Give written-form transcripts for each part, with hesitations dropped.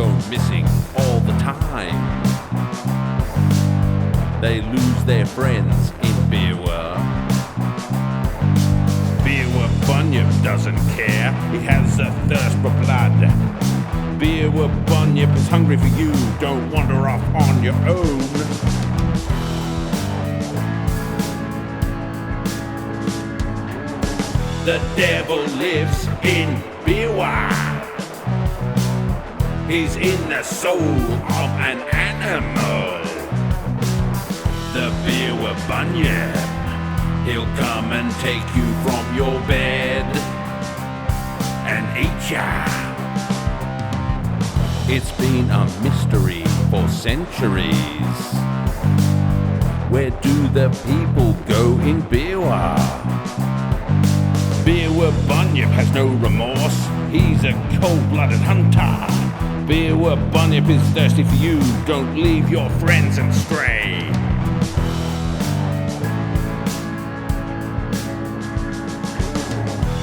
phone missing all the time. They lose their friends in Beerwah. Beerwah Bunyip doesn't care, he has a thirst for blood. Beerwah Bunyip is hungry for you, don't wander off on your own. The devil lives in Beerwah. He's in the soul of an animal. The Beerwah Bunyip, he'll come and take you from your bed and eat ya. It's been a mystery for centuries. Where do the people go in Beerwah? Beerwah Bunyip has no remorse, he's a cold-blooded hunter. Beerwah Bunyip is thirsty for you, don't leave your friends and stray.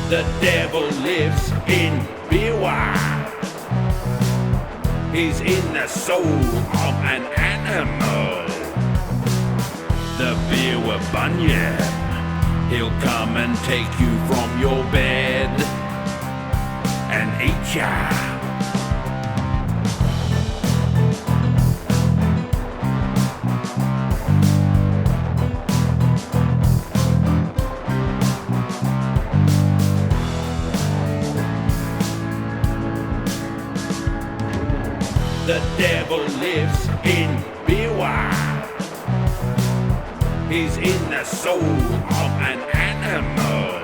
The devil lives in Beerwah. He's in the soul of an animal. The Beerwah Bunyip, he'll come and take you from your bed and eat ya. The devil lives in Beerwah. He's in the soul of an animal.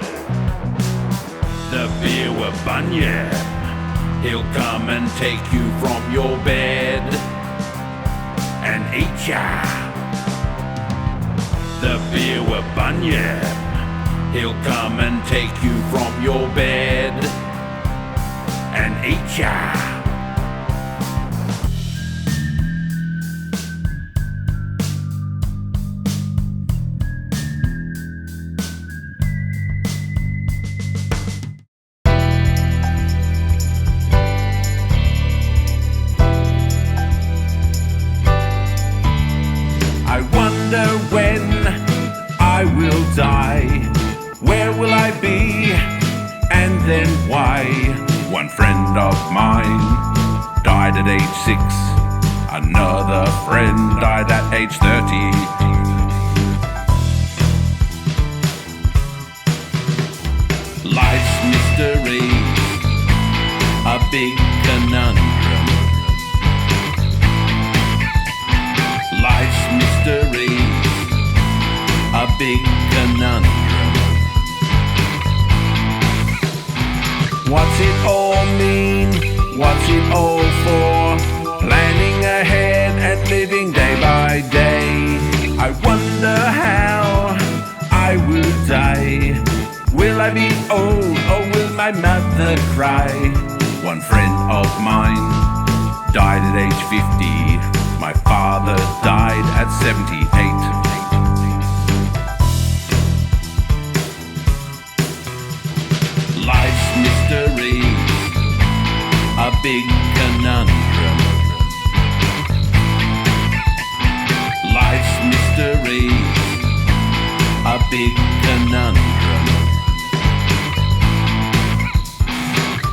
The Beerwah Bunyip, he'll come and take you from your bed and eat ya. The Beerwah Bunyip, he'll come and take you from your bed and eat ya. I wonder when I will die, where will I be, and then why? One friend of mine died at age 6, another friend died at age 30. Life's mystery, a big conundrum. Life's mystery, a big conundrum. What's it all mean? What's it all for? Planning ahead and living day by day. I wonder how I will die. Will I be old or will my mother cry? One friend of mine died at age 50. My father died at 78. Life's mystery, a big conundrum. Life's mystery, a big conundrum.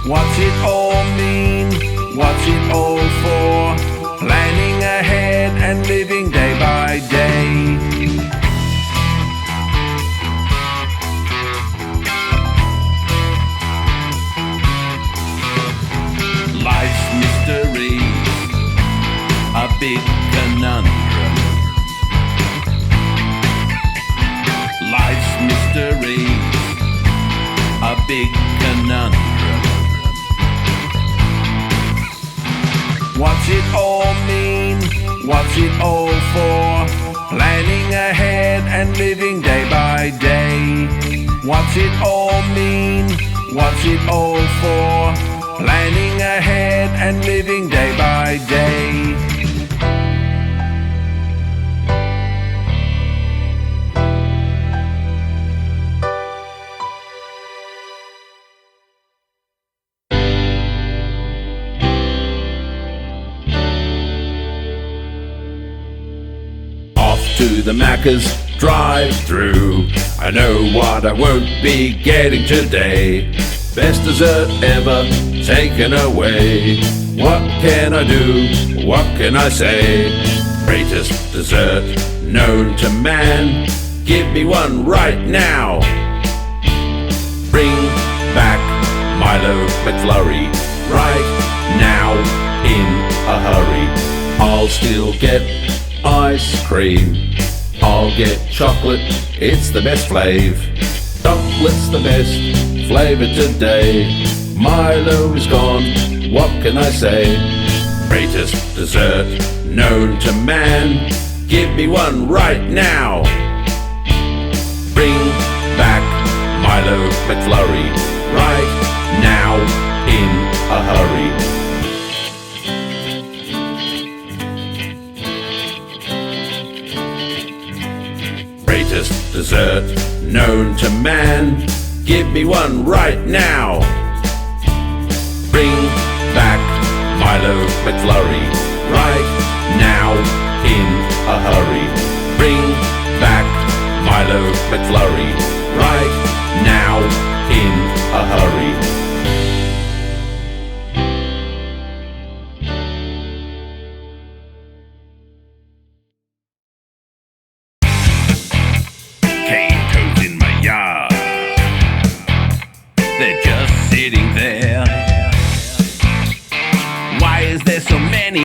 What's it all mean? What's it all for? Planning ahead and living day by day. Life's mystery, a big conundrum. Life's mystery, a big conundrum. What's it all mean? What's it all for? Planning ahead and living day by day. What's it all mean? What's it all for? Planning ahead and living day by day. to the Macca's drive-through. I know what I won't be getting today. Best dessert ever taken away. What can I do? What can I say? Greatest dessert known to man. Give me one right now. Bring back Milo McFlurry right now in a hurry. I'll still get ice cream. I'll get chocolate, it's the best flav. Chocolate's the best flavor today. Milo is gone, what can I say? Greatest dessert known to man. Give me one right now. Bring back Milo McFlurry right now in a hurry. Greatest dessert known to man. Give me one right now. Bring back Milo McFlurry right